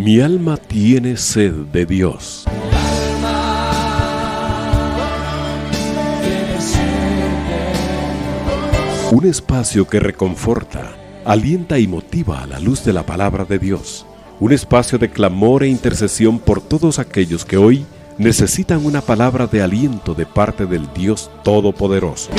Mi alma tiene sed de Dios. Un espacio que reconforta, alienta y motiva a la luz de la palabra de Dios. Un espacio de clamor e intercesión por todos aquellos que hoy necesitan una palabra de aliento de parte del Dios Todopoderoso.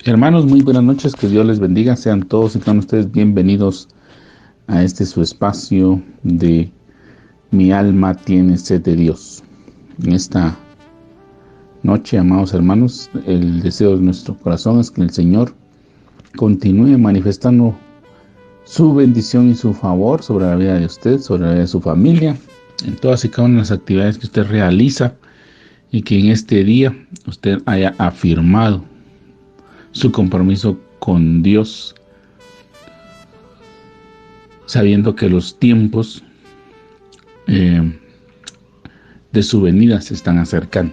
Hermanos, muy buenas noches, que Dios les bendiga, sean todos y todas ustedes bienvenidos a este su espacio de Mi alma tiene sed de Dios. En esta noche, amados hermanos, el deseo de nuestro corazón es que el Señor continúe manifestando su bendición y su favor sobre la vida de usted, sobre la vida de su familia, en todas y cada una de las actividades que usted realiza, y que en este día usted haya afirmado su compromiso con Dios, sabiendo que los tiempos de su venida se están acercando.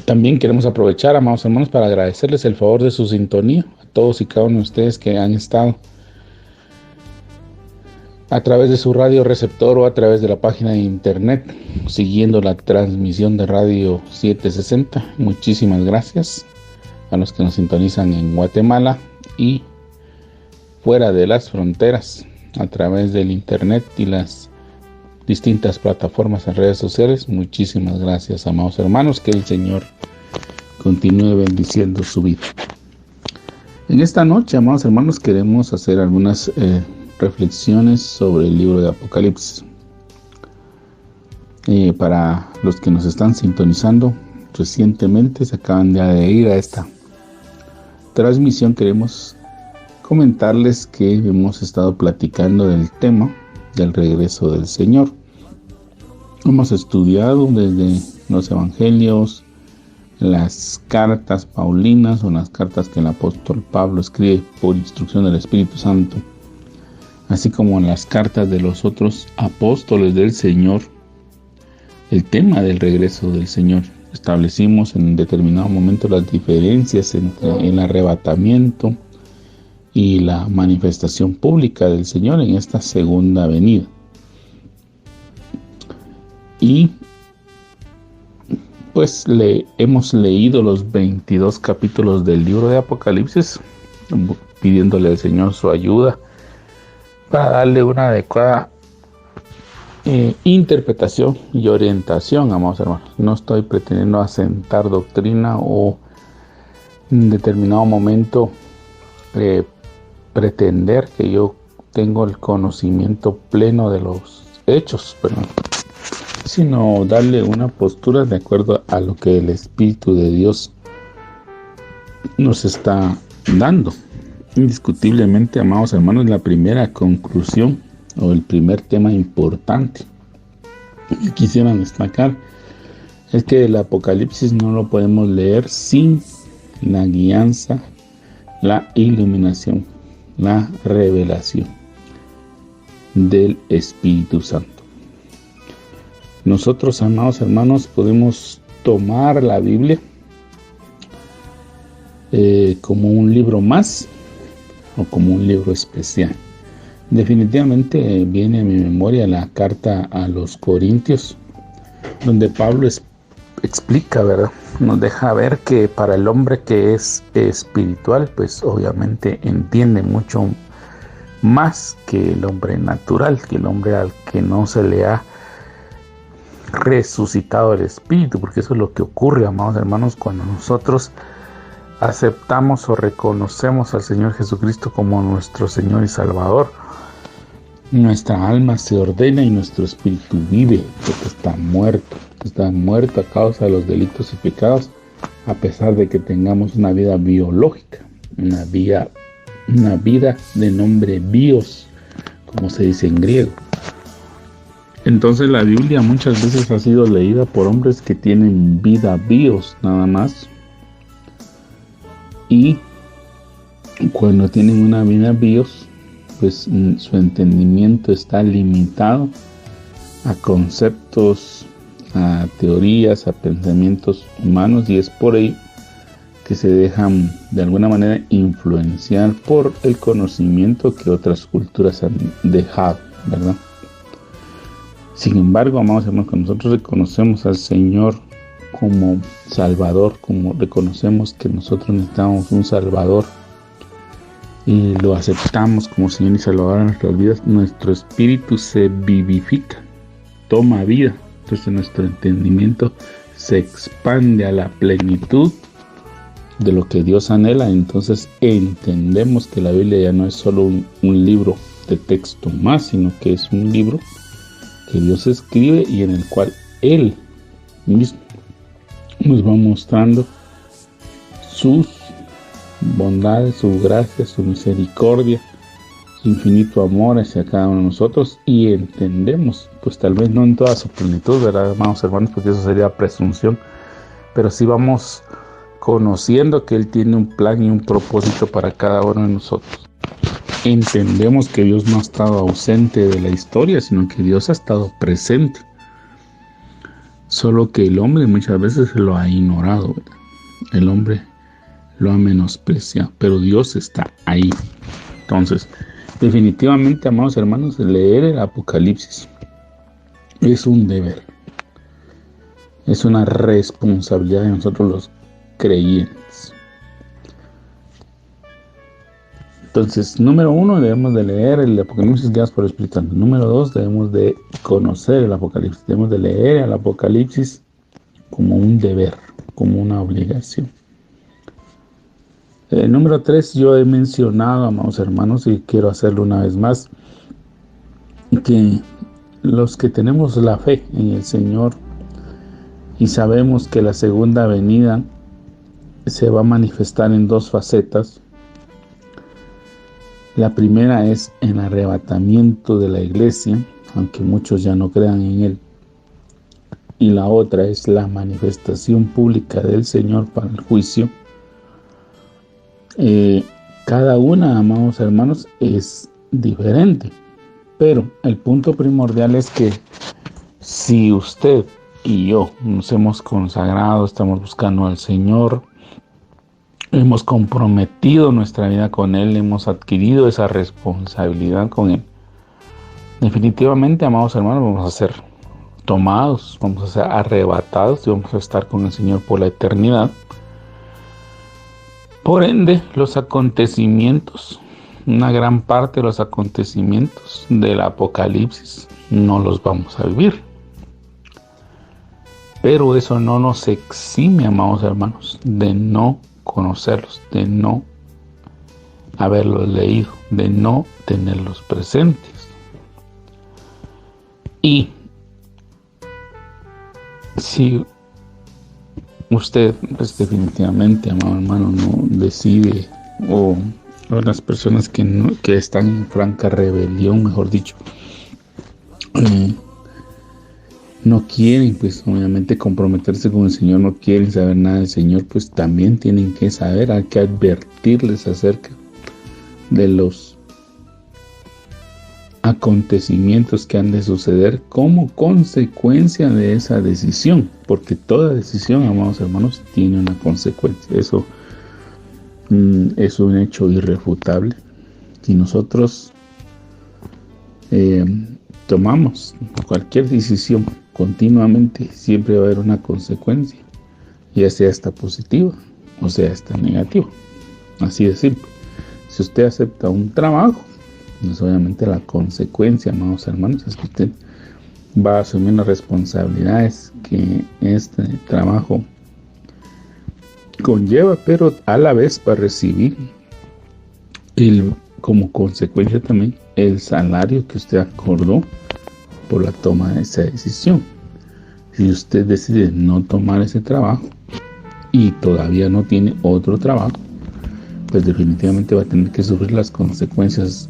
También queremos aprovechar, amados hermanos, para agradecerles el favor de su sintonía a todos y cada uno de ustedes que han estado a través de su radio receptor o a través de la página de internet siguiendo la transmisión de Radio 760. Muchísimas gracias a los que nos sintonizan en Guatemala y fuera de las fronteras a través del internet y las distintas plataformas en redes sociales. Muchísimas gracias, amados hermanos, que el Señor continúe bendiciendo su vida. En esta noche, amados hermanos, queremos hacer algunas reflexiones sobre el libro de Apocalipsis. Para los que nos están sintonizando recientemente, se acaban de adherir a esta transmisión, queremos comentarles que hemos estado platicando del tema del regreso del Señor. Hemos estudiado desde los evangelios, las cartas paulinas o las cartas que el apóstol Pablo escribe por instrucción del Espíritu Santo, así como las cartas de los otros apóstoles del Señor, el tema del regreso del Señor. Establecimos en determinado momento las diferencias entre el arrebatamiento y la manifestación pública del Señor en esta segunda venida. Y pues hemos leído los 22 capítulos del libro de Apocalipsis, pidiéndole al Señor su ayuda para darle una adecuada interpretación y orientación, amados hermanos. No estoy pretendiendo asentar doctrina o en determinado momento pretender que yo tengo el conocimiento pleno de los hechos, sino darle una postura de acuerdo a lo que el Espíritu de Dios nos está dando. Indiscutiblemente, amados hermanos, la primera conclusión o el primer tema importante que quisiera destacar es que el Apocalipsis no lo podemos leer sin la guianza, la iluminación, la revelación del Espíritu Santo. Nosotros, amados hermanos, podemos tomar la Biblia como un libro más o como un libro especial. Definitivamente viene a mi memoria la carta a los Corintios, donde Pablo explica, ¿verdad? Nos deja ver que para el hombre que es espiritual, pues obviamente entiende mucho más que el hombre natural, que el hombre al que no se le ha resucitado el espíritu, porque eso es lo que ocurre, amados hermanos, cuando nosotros aceptamos o reconocemos al Señor Jesucristo como nuestro Señor y Salvador. Nuestra alma se ordena y nuestro espíritu vive, porque está muerto a causa de los delitos y pecados, a pesar de que tengamos una vida biológica, una vida de nombre bios, como se dice en griego. Entonces la Biblia muchas veces ha sido leída por hombres que tienen vida bios nada más, y cuando tienen una vida bios, pues su entendimiento está limitado a conceptos, a teorías, a pensamientos humanos, y es por ello que se dejan de alguna manera influenciar por el conocimiento que otras culturas han dejado, ¿verdad? Sin embargo, amados hermanos, cuando nosotros reconocemos al Señor como Salvador, como reconocemos que nosotros necesitamos un Salvador y lo aceptamos como Señor y Salvador en nuestras vidas, nuestro espíritu se vivifica, toma vida. Entonces nuestro entendimiento se expande a la plenitud de lo que Dios anhela. Entonces entendemos que la Biblia ya no es solo un libro de texto más, sino que es un libro que Dios escribe y en el cual Él mismo nos va mostrando sus bondades, su gracia, su misericordia, su infinito amor hacia cada uno de nosotros, y entendemos, pues tal vez no en toda su plenitud, ¿verdad, amados hermanos? Porque eso sería presunción, pero sí vamos conociendo que Él tiene un plan y un propósito para cada uno de nosotros. Entendemos que Dios no ha estado ausente de la historia, sino que Dios ha estado presente. Solo que el hombre muchas veces lo ha ignorado, ¿verdad? El hombre lo ha menospreciado, pero Dios está ahí. Entonces, definitivamente, amados hermanos, leer el Apocalipsis es un deber. Es una responsabilidad de nosotros los creyentes. Entonces, número 1, debemos de leer el Apocalipsis guiados por el Espíritu Santo. Número 2, debemos de conocer el Apocalipsis. Debemos de leer el Apocalipsis como un deber, como una obligación. Número 3, yo he mencionado, amados hermanos, y quiero hacerlo una vez más, que los que tenemos la fe en el Señor y sabemos que la segunda venida se va a manifestar en dos facetas. La primera es el arrebatamiento de la iglesia, aunque muchos ya no crean en él. Y la otra es la manifestación pública del Señor para el juicio. Cada una, amados hermanos, es diferente. Pero el punto primordial es que si usted y yo nos hemos consagrado, estamos buscando al Señor, hemos comprometido nuestra vida con Él, hemos adquirido esa responsabilidad con Él, definitivamente, amados hermanos, vamos a ser tomados, vamos a ser arrebatados y vamos a estar con el Señor por la eternidad. Por ende, los acontecimientos, una gran parte de los acontecimientos del Apocalipsis no los vamos a vivir. Pero eso no nos exime, amados hermanos, de no conocerlos, de no haberlos leído, de no tenerlos presentes. Y si usted, pues definitivamente, amado hermano, no decide, o las personas que están en franca rebelión, mejor dicho, no quieren, pues obviamente, comprometerse con el Señor, no quieren saber nada del Señor, pues también tienen que saber, hay que advertirles acerca de los acontecimientos que han de suceder como consecuencia de esa decisión, porque toda decisión, amados hermanos, tiene una consecuencia. Eso es un hecho irrefutable. Si nosotros tomamos cualquier decisión continuamente, siempre va a haber una consecuencia, ya sea esta positiva o sea esta negativa. Así de simple. Si usted acepta un trabajo, pues obviamente la consecuencia, amados hermanos, es que usted va a asumir las responsabilidades que este trabajo conlleva, pero a la vez va a recibir como consecuencia también el salario que usted acordó por la toma de esa decisión. Si usted decide no tomar ese trabajo y todavía no tiene otro trabajo, pues definitivamente va a tener que sufrir las consecuencias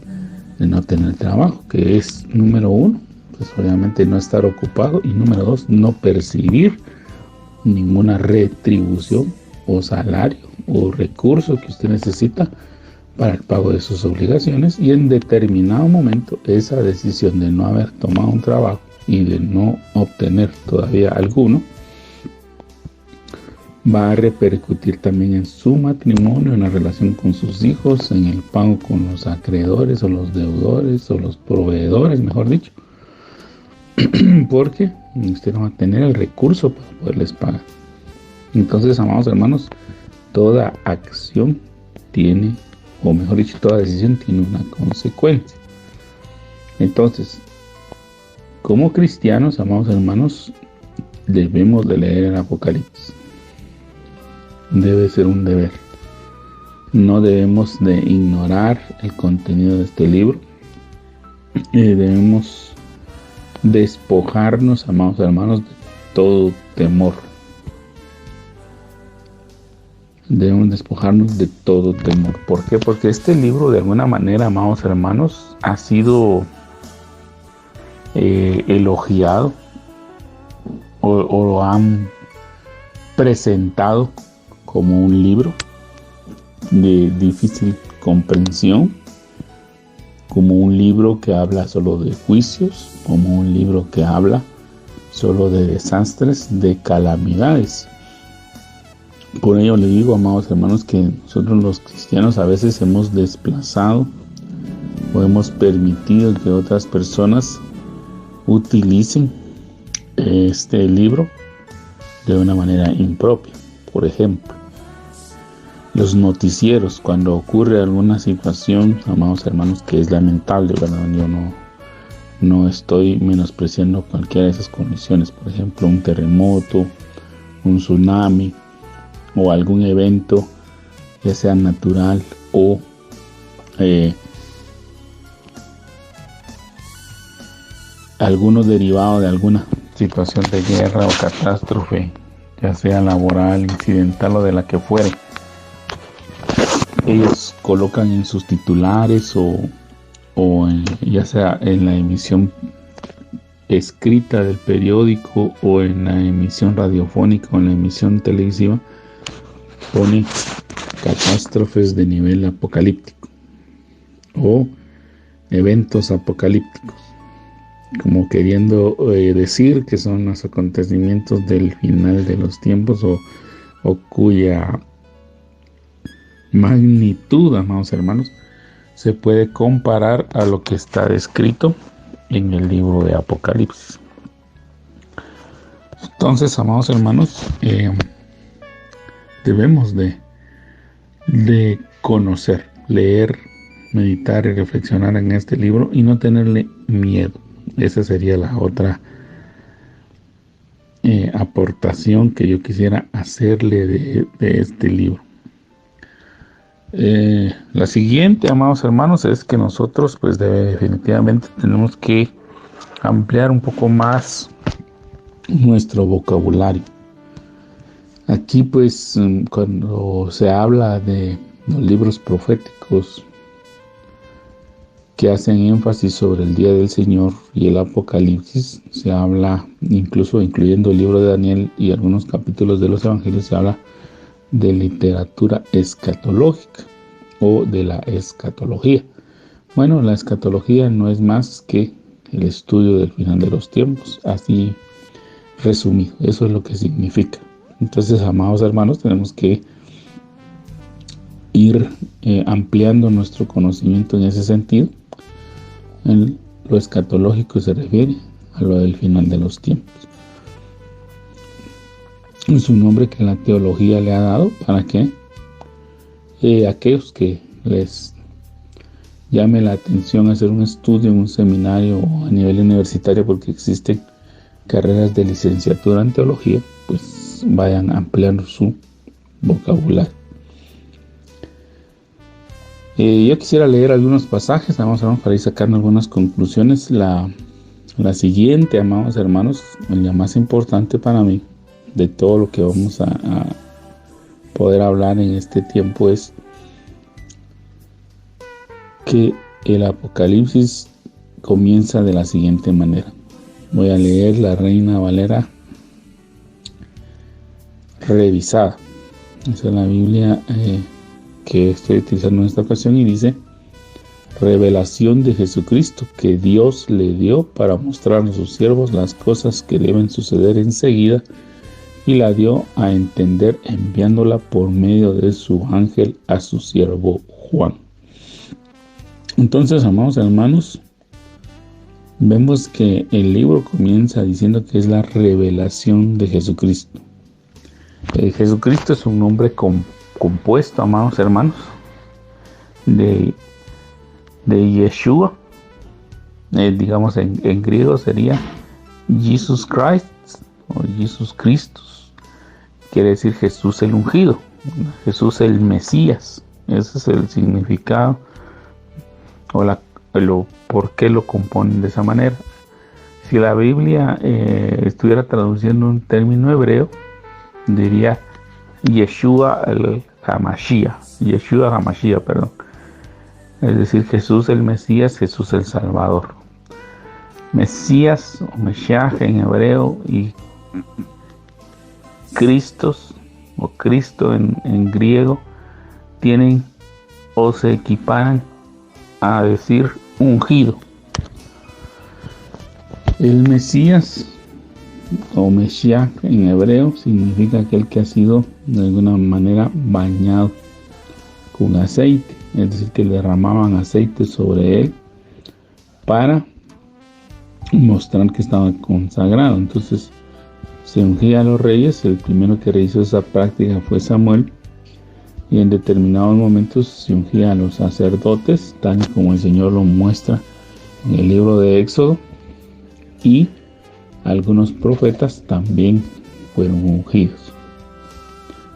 de no tener trabajo, que es, número 1, pues obviamente no estar ocupado, y número 2, no percibir ninguna retribución o salario o recurso que usted necesita para el pago de sus obligaciones, y en determinado momento esa decisión de no haber tomado un trabajo y de no obtener todavía alguno va a repercutir también en su matrimonio, en la relación con sus hijos, en el pago con los acreedores o los deudores o los proveedores, mejor dicho, porque usted no va a tener el recurso para poderles pagar. Entonces, amados hermanos, toda acción tiene, o mejor dicho, toda decisión tiene una consecuencia. Entonces, como cristianos, amados hermanos, debemos de leer el Apocalipsis. Debe ser un deber. No debemos de ignorar el contenido de este libro. Debemos despojarnos, amados hermanos, de todo temor. Debemos despojarnos de todo temor. ¿Por qué? Porque este libro, de alguna manera, amados hermanos, ha sido elogiado o lo han presentado como un libro de difícil comprensión, como un libro que habla solo de juicios, como un libro que habla solo de desastres, de calamidades. Por ello le digo, amados hermanos, que nosotros los cristianos a veces hemos desplazado o hemos permitido que otras personas utilicen este libro de una manera impropia. Por ejemplo, los noticieros, cuando ocurre alguna situación, amados hermanos, que es lamentable, ¿verdad? Yo no estoy menospreciando cualquiera de esas condiciones. Por ejemplo, un terremoto, un tsunami o algún evento, ya sea natural o alguno derivado de alguna situación de guerra o catástrofe, ya sea laboral, incidental o de la que fuere. Ellos colocan en sus titulares ya sea en la emisión escrita del periódico o en la emisión radiofónica o en la emisión televisiva, pone catástrofes de nivel apocalíptico o eventos apocalípticos, como queriendo decir que son los acontecimientos del final de los tiempos o cuya magnitud, amados hermanos, se puede comparar a lo que está descrito en el libro de Apocalipsis. Entonces, amados hermanos, debemos de conocer, leer, meditar y reflexionar en este libro y no tenerle miedo. Esa sería la otra aportación que yo quisiera hacerle de este libro. La siguiente, amados hermanos, es que nosotros pues definitivamente tenemos que ampliar un poco más nuestro vocabulario. Aquí pues cuando se habla de los libros proféticos que hacen énfasis sobre el día del Señor y el Apocalipsis, se habla, incluso incluyendo el libro de Daniel y algunos capítulos de los Evangelios, se habla de literatura escatológica o de la escatología. Bueno, la escatología no es más que el estudio del final de los tiempos, así resumido, eso es lo que significa. Entonces, amados hermanos, tenemos que ir ampliando nuestro conocimiento en ese sentido. En lo escatológico se refiere a lo del final de los tiempos. Es un nombre que la teología le ha dado para que aquellos que les llame la atención hacer un estudio en un seminario o a nivel universitario, porque existen carreras de licenciatura en teología, pues vayan ampliando su vocabulario. Yo quisiera leer algunos pasajes, vamos a ver, para ir sacando algunas conclusiones. La siguiente, amados hermanos, la más importante para mí de todo lo que vamos a poder hablar en este tiempo, es que el Apocalipsis comienza de la siguiente manera. Voy a leer la Reina Valera revisada. Esa es la Biblia que estoy utilizando en esta ocasión y dice revelación de Jesucristo que Dios le dio para mostrar a sus siervos las cosas que deben suceder enseguida, y la dio a entender enviándola por medio de su ángel a su siervo Juan. Entonces, amados hermanos, vemos que el libro comienza diciendo que es la revelación de Jesucristo. Jesucristo es un nombre compuesto, amados hermanos, de Yeshua. Digamos en griego sería Jesus Christ o Jesus Christus. Quiere decir Jesús el ungido, Jesús el Mesías. Ese es el significado o por qué lo componen de esa manera. Si la Biblia estuviera traduciendo un término hebreo, diría Yeshua el Hamashiach, es decir, Jesús el Mesías, Jesús el Salvador. Mesías o Mesías en hebreo y Cristos o Cristo en griego tienen o se equiparan a decir ungido. El Mesías o Mesías en hebreo significa aquel que ha sido de alguna manera bañado con aceite, es decir, que le derramaban aceite sobre él para mostrar que estaba consagrado. Entonces se ungía a los reyes. El primero que realizó esa práctica fue Samuel, y en determinados momentos se ungía a los sacerdotes, tal como el Señor lo muestra en el libro de Éxodo, y algunos profetas también fueron ungidos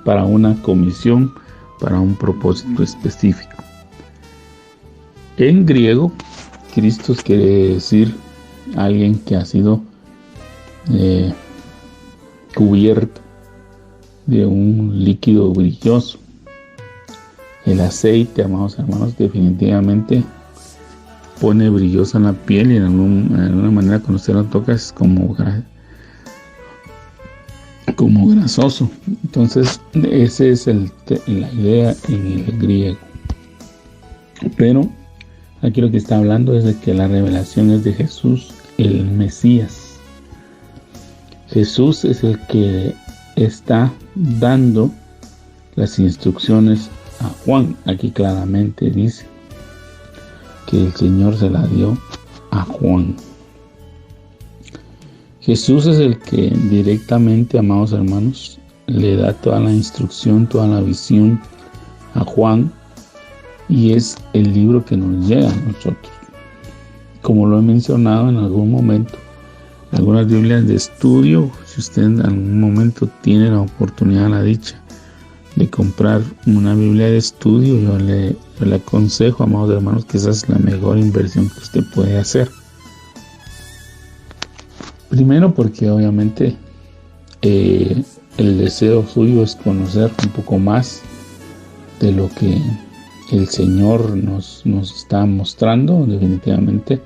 para una comisión, para un propósito específico. En griego, Cristos quiere decir alguien que ha sido cubierto de un líquido brilloso. El aceite, amados hermanos, definitivamente pone brillosa la piel, y en alguna manera cuando usted lo toca es como grasoso. Entonces esa es la idea en el griego. Pero aquí lo que está hablando es de que la revelación es de Jesús el Mesías. Jesús es el que está dando las instrucciones a Juan. Aquí claramente dice que el Señor se la dio a Juan. Jesús es el que directamente, amados hermanos, le da toda la instrucción, toda la visión a Juan, y es el libro que nos llega a nosotros. Como lo he mencionado en algún momento, algunas Biblias de estudio, si usted en algún momento tiene la oportunidad, la dicha de comprar una Biblia de estudio, yo le aconsejo, amados hermanos, que esa es la mejor inversión que usted puede hacer. Primero porque obviamente el deseo suyo es conocer un poco más de lo que el Señor nos está mostrando. Definitivamente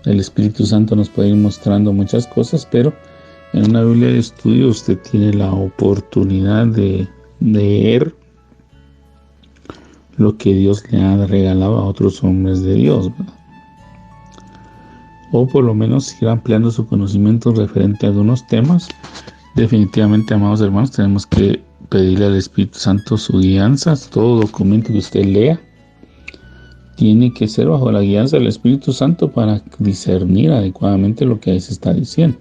el Espíritu Santo nos puede ir mostrando muchas cosas, pero en una Biblia de estudio usted tiene la oportunidad de leer lo que Dios le ha regalado a otros hombres de Dios, ¿verdad? O por lo menos ir ampliando su conocimiento referente a algunos temas. Definitivamente, amados hermanos, tenemos que pedirle al Espíritu Santo su guianza. Todo documento que usted lea tiene que ser bajo la guianza del Espíritu Santo para discernir adecuadamente lo que se está diciendo.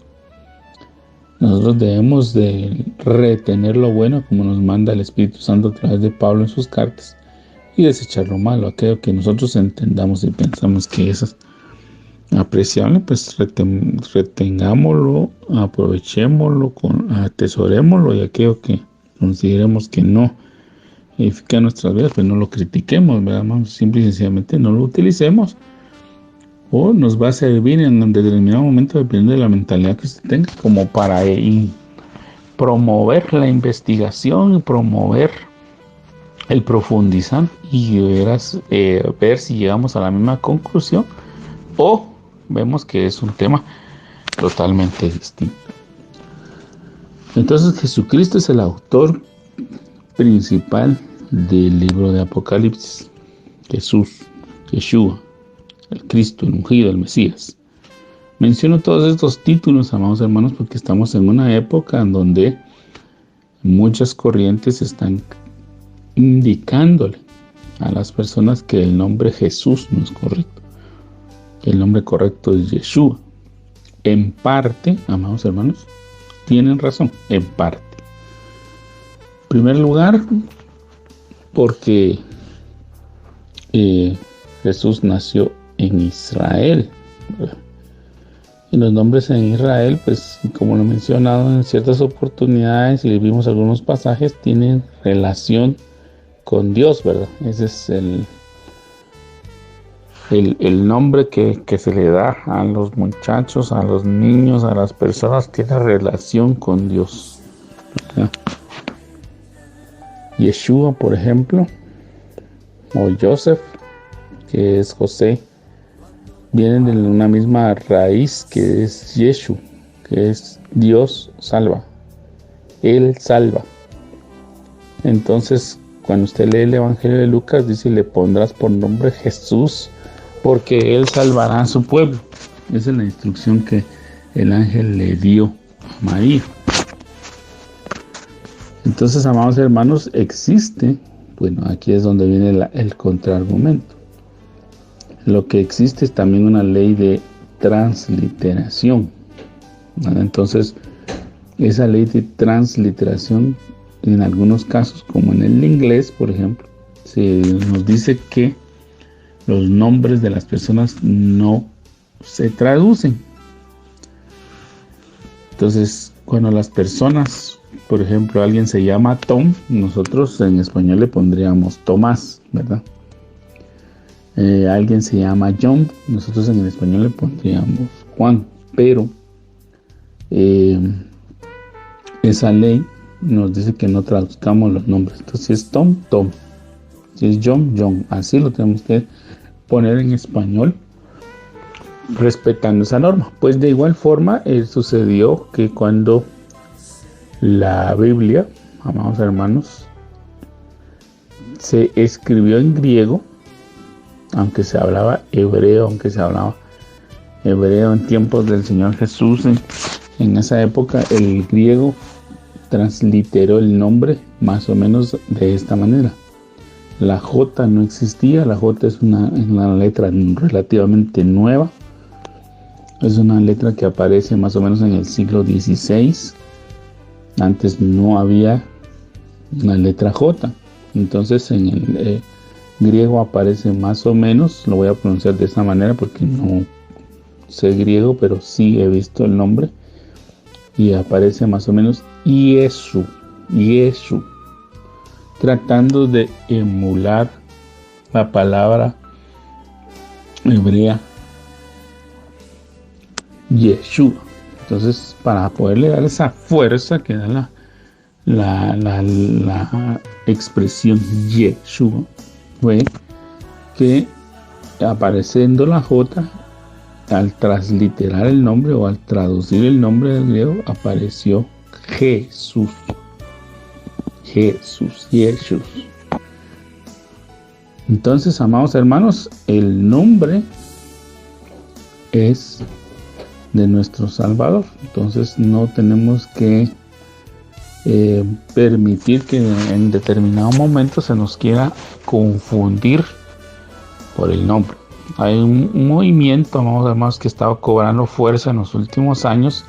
Nosotros debemos de retener lo bueno, como nos manda el Espíritu Santo a través de Pablo en sus cartas, y desechar lo malo, aquello que nosotros entendamos y pensamos que es apreciable, pues retengámoslo, aprovechémoslo, atesorémoslo, y aquello que consideremos que no edifica nuestras vidas, pues no lo critiquemos, ¿verdad? Simple y sencillamente no lo utilicemos, o nos va a servir en un determinado momento, dependiendo de la mentalidad que usted tenga, como para promover la investigación, promover el profundizar y ver si llegamos a la misma conclusión o vemos que es un tema totalmente distinto. Entonces Jesucristo es el autor principal del libro de Apocalipsis. Jesús, Yeshua, el Cristo, el ungido, el Mesías. Menciono todos estos títulos, amados hermanos, porque estamos en una época en donde muchas corrientes están indicándole a las personas que el nombre Jesús no es correcto. El nombre correcto es Yeshua. En parte, amados hermanos, tienen razón, en parte. En primer lugar, porque Jesús nació en Israel, ¿verdad? Y los nombres en Israel, pues como lo he mencionado en ciertas oportunidades y vimos algunos pasajes, tienen relación con Dios, ¿verdad? Ese es el nombre que se le da a los muchachos, a los niños, a las personas, tiene relación con Dios, ¿verdad? Yeshua, por ejemplo, o Joseph, que es José, vienen de una misma raíz que es Yeshu, que es Dios salva. Él salva. Entonces, cuando usted lee el Evangelio de Lucas, dice: le pondrás por nombre Jesús, porque Él salvará a su pueblo. Esa es la instrucción que el ángel le dio a María. Entonces, amados hermanos, existe, bueno, aquí es donde viene el contraargumento. Lo que existe es también una ley de transliteración, ¿vale? Entonces, esa ley de transliteración, en algunos casos, como en el inglés, por ejemplo, se nos dice que los nombres de las personas no se traducen. Entonces, cuando las personas, por ejemplo, alguien se llama Tom, nosotros en español le pondríamos Tomás, ¿verdad? Alguien se llama John, nosotros en el español le pondríamos Juan, pero esa ley nos dice que no traduzcamos los nombres. Entonces, si es Tom, Tom; si es John, John. Así lo tenemos que poner en español, respetando esa norma. Pues de igual forma sucedió que cuando la Biblia, amados hermanos, se escribió en griego, aunque se hablaba hebreo, en tiempos del Señor Jesús, en esa época el griego transliteró el nombre más o menos de esta manera. La J no existía. La J es una letra relativamente nueva. Es una letra que aparece más o menos en el siglo XVI. Antes no había una letra J. Entonces en el griego aparece más o menos, lo voy a pronunciar de esa manera porque no sé griego, pero sí he visto el nombre, y aparece más o menos Yeshu, tratando de emular la palabra hebrea Yeshua. Entonces, para poderle dar esa fuerza que da la expresión Yeshua, fue que, apareciendo la J, al transliterar el nombre o al traducir el nombre del griego, apareció Jesús. Jesús. Entonces, amados hermanos, el nombre es de nuestro Salvador. Entonces, no tenemos que permitir que en determinado momento se nos quiera confundir por el nombre. Hay un movimiento, amados hermanos, que estaba cobrando fuerza en los últimos años,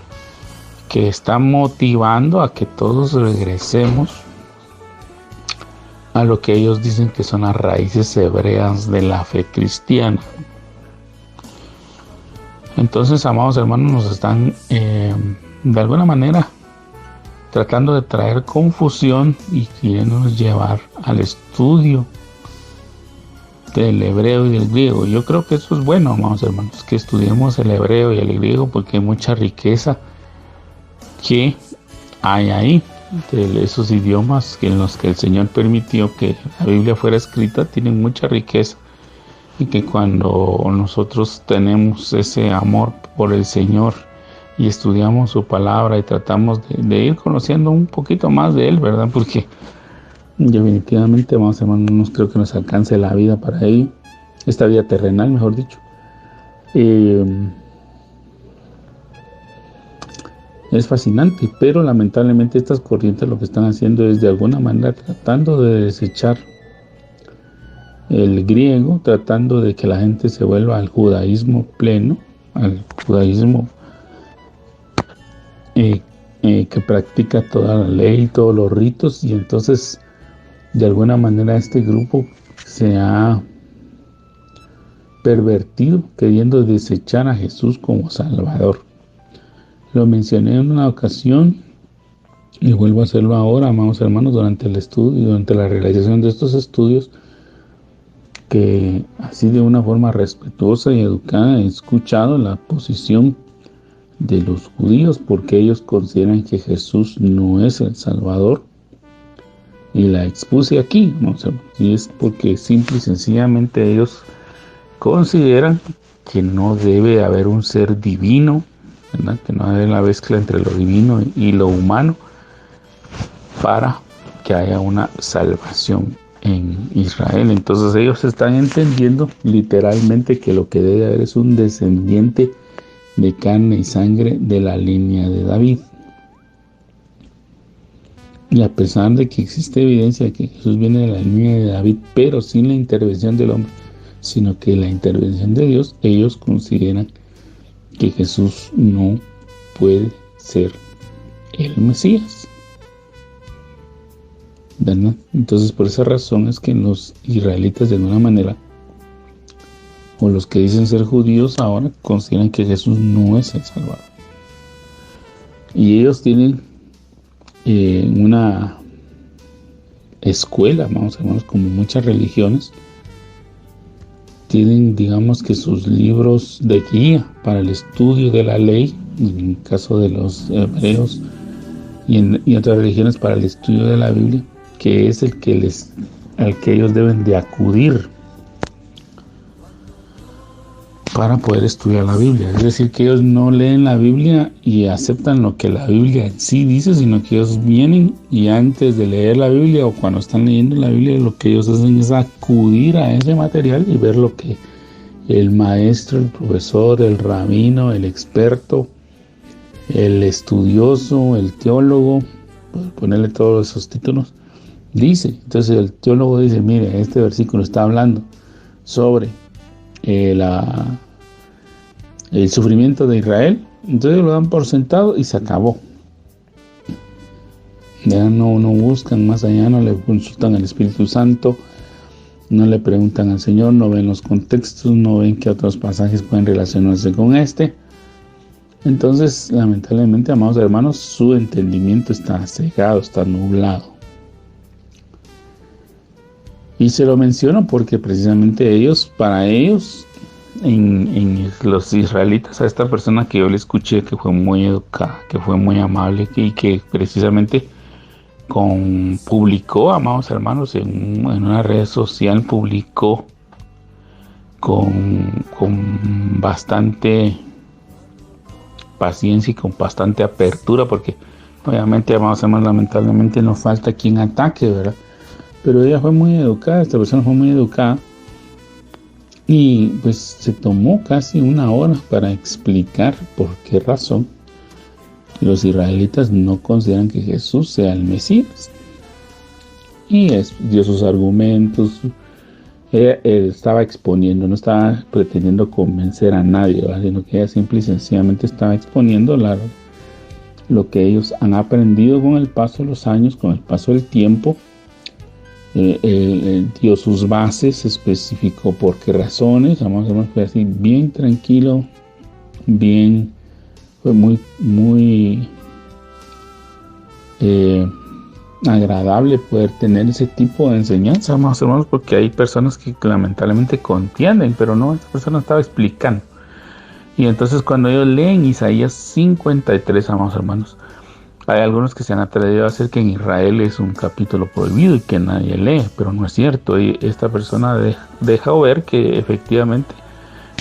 que está motivando a que todos regresemos a lo que ellos dicen que son las raíces hebreas de la fe cristiana. Entonces, amados hermanos, nos están de alguna manera tratando de traer confusión y queriéndonos llevar al estudio del hebreo y del griego. Yo creo que eso es bueno, amados hermanos, que estudiemos el hebreo y el griego, porque hay mucha riqueza que hay ahí de esos idiomas en los que el Señor permitió que la Biblia fuera escrita. Tienen mucha riqueza, y que cuando nosotros tenemos ese amor por el Señor y estudiamos su palabra y tratamos de ir conociendo un poquito más de Él, ¿verdad? Porque Definitivamente, vamos hermanos, no creo que nos alcance la vida para ello, esta vida terrenal, mejor dicho. Es fascinante, pero lamentablemente estas corrientes lo que están haciendo es de alguna manera tratando de desechar el griego, tratando de que la gente se vuelva al judaísmo pleno, al judaísmo que practica toda la ley, todos los ritos, y entonces de alguna manera este grupo se ha pervertido queriendo desechar a Jesús como Salvador. Lo mencioné en una ocasión y vuelvo a hacerlo ahora, amados hermanos, durante el estudio, durante la realización de estos estudios, que así de una forma respetuosa y educada he escuchado la posición de los judíos, porque ellos consideran que Jesús no es el Salvador, y la expuse aquí, amados hermanos, y es porque simple y sencillamente ellos consideran que no debe haber un ser divino, ¿verdad? Que no debe haber la mezcla entre lo divino y lo humano para que haya una salvación en Israel. Entonces ellos están entendiendo literalmente que lo que debe haber es un descendiente de carne y sangre de la línea de David. Y a pesar de que existe evidencia de que Jesús viene de la línea de David, pero sin la intervención del hombre, sino que la intervención de Dios, ellos consideran que Jesús no puede ser el Mesías, ¿verdad? Entonces por esa razón es que los israelitas de alguna manera, o los que dicen ser judíos ahora, consideran que Jesús no es el Salvador. Y ellos tienen una escuela, vamos hermanos, como muchas religiones, tienen, digamos que sus libros de guía para el estudio de la ley, en el caso de los hebreos y otras religiones para el estudio de la Biblia, que es al que ellos deben de acudir para poder estudiar la Biblia. Es decir, que ellos no leen la Biblia y aceptan lo que la Biblia en sí dice, sino que ellos vienen y antes de leer la Biblia o cuando están leyendo la Biblia, lo que ellos hacen es acudir a ese material y ver lo que el maestro, el profesor, el rabino, el experto, el estudioso, el teólogo, por ponerle todos esos títulos, dice. Entonces el teólogo dice, mire, este versículo está hablando sobre el sufrimiento de Israel, entonces lo dan por sentado y se acabó. Ya no buscan más allá, no le consultan al Espíritu Santo, no le preguntan al Señor, no ven los contextos, no ven qué otros pasajes pueden relacionarse con este. Entonces, lamentablemente, amados hermanos, su entendimiento está cegado, está nublado. Y se lo menciono porque precisamente para ellos, en los israelitas, a esta persona que yo le escuché, que fue muy educada, que fue muy amable y que precisamente publicó, amados hermanos, en una red social, publicó con bastante paciencia y con bastante apertura, porque obviamente, amados hermanos, lamentablemente nos falta quien ataque, ¿verdad? Pero ella fue muy educada, esta persona fue muy educada, y pues se tomó casi una hora para explicar por qué razón los israelitas no consideran que Jesús sea el Mesías. Y dio sus argumentos. Ella estaba exponiendo, no estaba pretendiendo convencer a nadie, ¿verdad? Sino que ella simple y sencillamente estaba exponiendo lo que ellos han aprendido con el paso de los años, con el paso del tiempo. Dio sus bases, especificó por qué razones. Vamos a ver, fue así bien tranquilo, fue muy agradable poder tener ese tipo de enseñanza, amados hermanos, porque hay personas que lamentablemente contienden, pero no, esta persona estaba explicando. Y entonces cuando ellos leen Isaías 53, amados hermanos, hay algunos que se han atrevido a decir que en Israel es un capítulo prohibido y que nadie lee, pero no es cierto. Y esta persona deja ver que efectivamente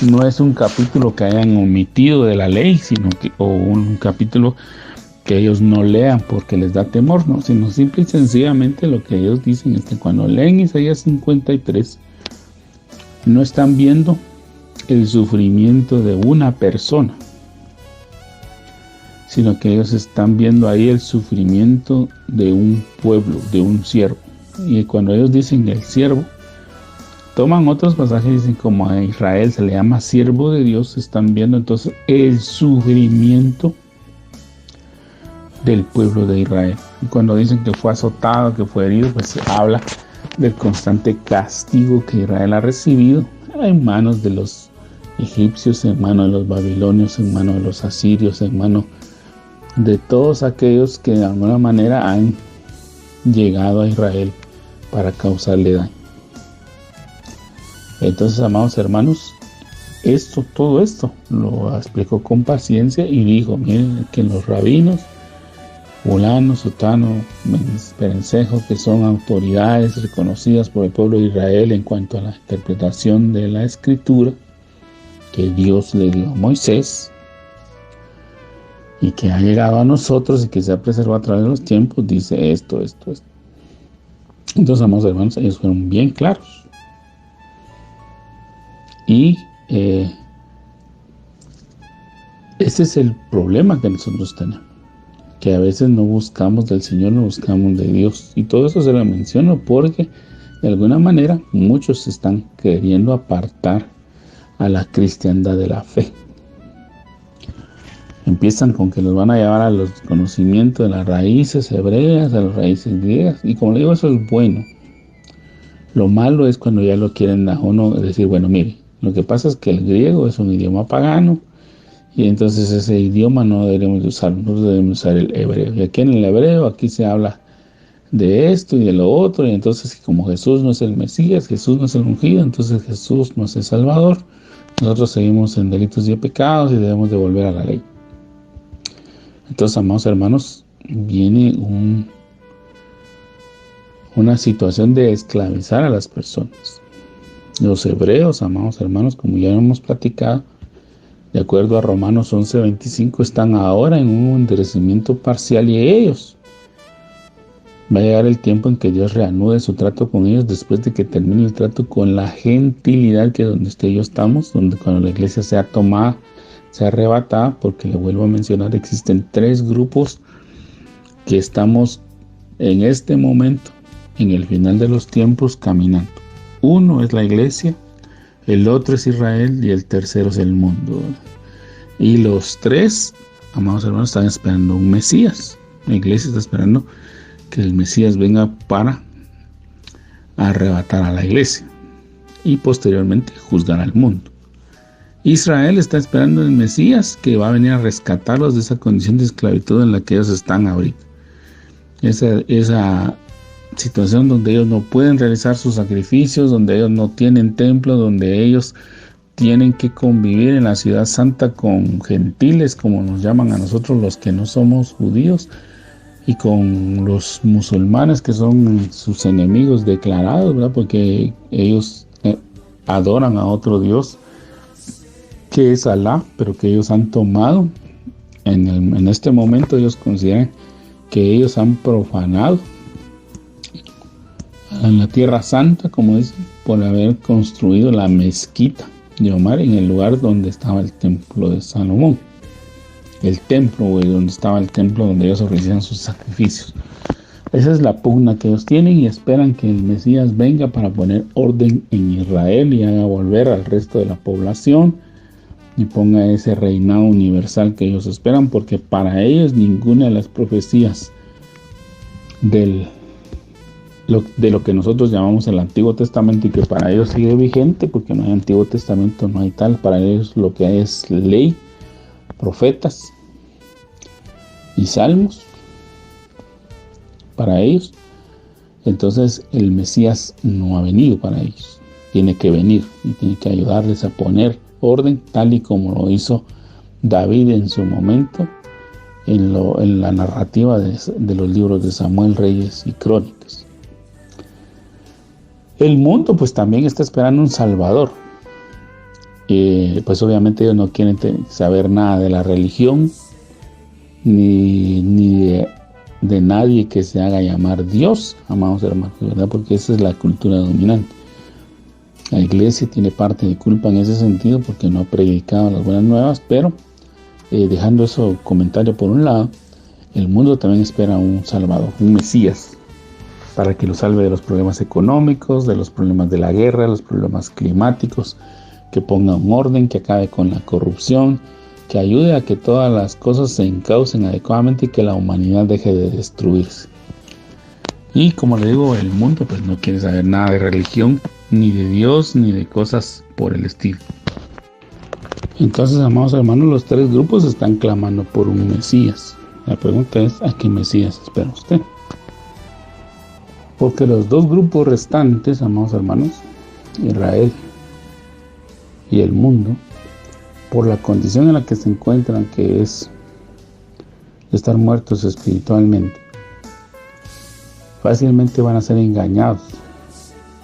no es un capítulo que hayan omitido de la ley, sino que, o un capítulo que ellos no lean porque les da temor, no, sino simple y sencillamente lo que ellos dicen es que cuando leen Isaías 53 no están viendo el sufrimiento de una persona, sino que ellos están viendo ahí el sufrimiento de un pueblo, de un siervo. Y cuando ellos dicen el siervo, toman otros pasajes y dicen como a Israel se le llama siervo de Dios, están viendo entonces el sufrimiento del pueblo de Israel. Y cuando dicen que fue azotado, que fue herido, pues se habla del constante castigo que Israel ha recibido en manos de los egipcios, en manos de los babilonios, en manos de los asirios, en manos de todos aquellos que de alguna manera han llegado a Israel para causarle daño. Entonces, amados hermanos, todo esto lo explicó con paciencia y dijo, miren que los rabinos, fulano, sutano, perencejo, que son autoridades reconocidas por el pueblo de Israel en cuanto a la interpretación de la Escritura que Dios le dio a Moisés y que ha llegado a nosotros y que se ha preservado a través de los tiempos, dice esto. Entonces, amados hermanos, ellos fueron bien claros. Y ese es el problema que nosotros tenemos, que a veces no buscamos del Señor, no buscamos de Dios. Y todo eso se lo menciono porque de alguna manera muchos se están queriendo apartar a la cristiandad de la fe. Empiezan con que los van a llevar a los conocimientos de las raíces hebreas, de las raíces griegas, y como le digo, eso es bueno. Lo malo es cuando ya lo quieren a uno decir, bueno, mire, lo que pasa es que el griego es un idioma pagano, y entonces ese idioma no deberíamos de usarlo, nosotros debemos usar el hebreo. Y aquí en el hebreo, aquí se habla de esto y de lo otro, y entonces como Jesús no es el Mesías, Jesús no es el ungido, entonces Jesús no es el Salvador, nosotros seguimos en delitos y pecados y debemos de volver a la ley. Entonces, amados hermanos, viene una situación de esclavizar a las personas. Los hebreos, amados hermanos, como ya hemos platicado, de acuerdo a Romanos 11:25, están ahora en un endurecimiento parcial y ellos va a llegar el tiempo en que Dios reanude su trato con ellos después de que termine el trato con la gentilidad, que es donde usted y yo estamos, donde cuando la iglesia sea tomada, sea arrebatada, porque le vuelvo a mencionar, existen 3 grupos que estamos en este momento, en el final de los tiempos, caminando. Uno es la iglesia, el otro es Israel y el tercero es el mundo. Y los 3, amados hermanos, están esperando un Mesías. La iglesia está esperando que el Mesías venga para arrebatar a la iglesia y posteriormente juzgar al mundo. Israel está esperando el Mesías que va a venir a rescatarlos de esa condición de esclavitud en la que ellos están ahorita. Esa situación donde ellos no pueden realizar sus sacrificios, donde ellos no tienen templo, donde ellos tienen que convivir en la ciudad santa con gentiles, como nos llaman a nosotros los que no somos judíos, y con los musulmanes que son sus enemigos declarados, ¿verdad? Porque ellos adoran a otro Dios que es Alá, pero que ellos han tomado en este momento. Ellos consideran que ellos han profanado en la tierra santa, como dicen, por haber construido la mezquita de Omar en el lugar donde estaba el templo de Salomón, el templo, donde estaba el templo donde ellos ofrecían sus sacrificios. Esa es la pugna que ellos tienen y esperan que el Mesías venga para poner orden en Israel y haga volver al resto de la población y ponga ese reinado universal que ellos esperan, porque para ellos ninguna de las profecías de lo que nosotros llamamos el Antiguo Testamento y que para ellos sigue vigente, porque no hay Antiguo Testamento, no hay tal, para ellos lo que hay es ley, profetas y salmos, para ellos. Entonces el Mesías no ha venido para ellos, tiene que venir y tiene que ayudarles a poner orden, tal y como lo hizo David en su momento en la narrativa de los libros de Samuel, Reyes y Crónicas. El mundo pues también está esperando un Salvador. Pues obviamente ellos no quieren saber nada de la religión, de nadie que se haga llamar Dios, amados hermanos, ¿verdad? Porque esa es la cultura dominante. La iglesia tiene parte de culpa en ese sentido porque no ha predicado las buenas nuevas, pero dejando eso comentario por un lado, el mundo también espera un Salvador, un Mesías, para que lo salve de los problemas económicos, de los problemas de la guerra, de los problemas climáticos, que ponga un orden, que acabe con la corrupción, que ayude a que todas las cosas se encaucen adecuadamente y que la humanidad deje de destruirse. Y como le digo, el mundo pues no quiere saber nada de religión, ni de Dios, ni de cosas por el estilo. Entonces, amados hermanos, los tres grupos están clamando por un Mesías. La pregunta es, ¿a qué Mesías espera usted? Porque los dos grupos restantes, amados hermanos, Israel y el mundo, por la condición en la que se encuentran, que es estar muertos espiritualmente, fácilmente van a ser engañados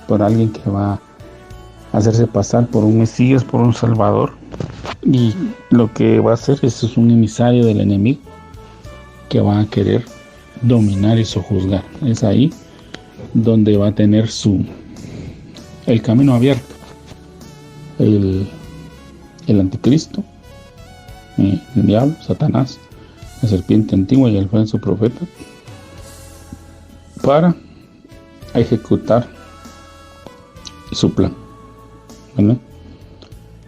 por alguien que va a hacerse pasar por un Mesías, por un Salvador, y lo que va a hacer es un emisario del enemigo que va a querer dominar y sojuzgar. Es ahí donde va a tener el camino abierto el anticristo, el diablo, Satanás, la serpiente antigua y el falso profeta, para ejecutar su plan, ¿verdad?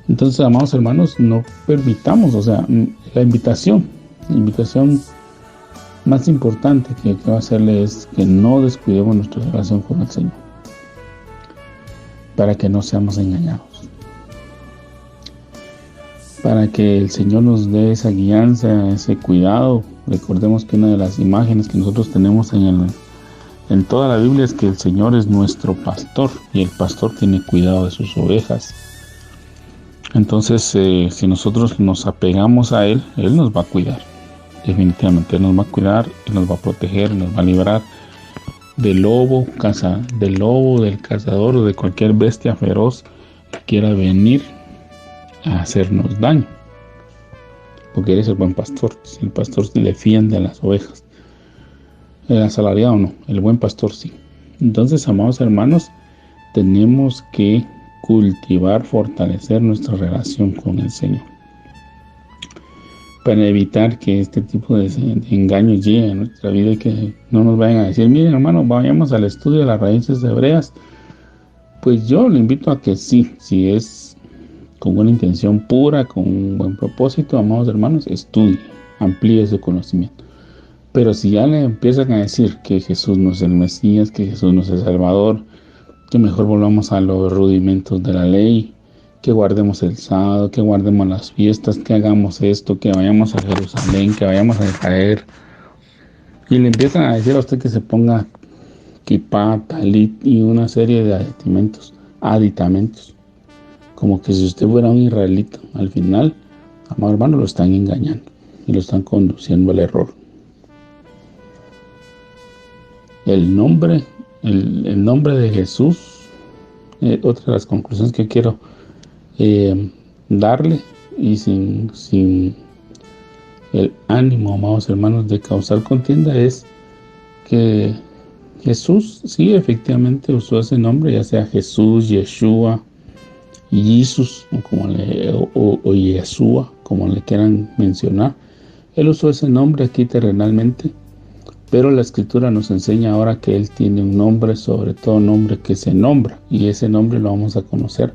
Entonces, amados hermanos, no permitamos, la invitación más importante que quiero hacerle es que no descuidemos nuestra relación con el Señor, para que no seamos engañados, para que el Señor nos dé esa guianza, ese cuidado. Recordemos que una de las imágenes que nosotros tenemos en toda la Biblia es que el Señor es nuestro pastor y el pastor tiene cuidado de sus ovejas. Entonces, si nosotros nos apegamos a Él, Él nos va a cuidar. Definitivamente, Él nos va a cuidar, Él nos va a proteger, Él nos va a librar del lobo, del cazador o de cualquier bestia feroz que quiera venir a hacernos daño. Porque Él es el buen pastor. Si el pastor le defiende a las ovejas, el asalariado no, el buen pastor sí. Entonces, amados hermanos, tenemos que cultivar, fortalecer nuestra relación con el Señor, para evitar que este tipo de engaños llegue a nuestra vida y que no nos vayan a decir, miren hermano, vayamos al estudio de las raíces hebreas. Pues yo le invito a que sí, si es con una intención pura, con un buen propósito, amados hermanos, estudie, amplíe su conocimiento. Pero si ya le empiezan a decir que Jesús no es el Mesías, que Jesús no es el Salvador, que mejor volvamos a los rudimentos de la ley, que guardemos el sábado, que guardemos las fiestas, que hagamos esto, que vayamos a Jerusalén, que vayamos a Israel, y le empiezan a decir a usted que se ponga kipá, talit y una serie de aditamentos, como que si usted fuera un israelita. Al final, amado hermano, lo están engañando y lo están conduciendo al error. El nombre de Jesús, otra de las conclusiones que quiero darle, y sin el ánimo, amados hermanos, de causar contienda, es que Jesús sí efectivamente usó ese nombre, ya sea Jesús, Yeshua, Jesús o Yeshua, como le quieran mencionar. Él usó ese nombre aquí terrenalmente, pero la Escritura nos enseña ahora que Él tiene un nombre, sobre todo nombre que se nombra, y ese nombre lo vamos a conocer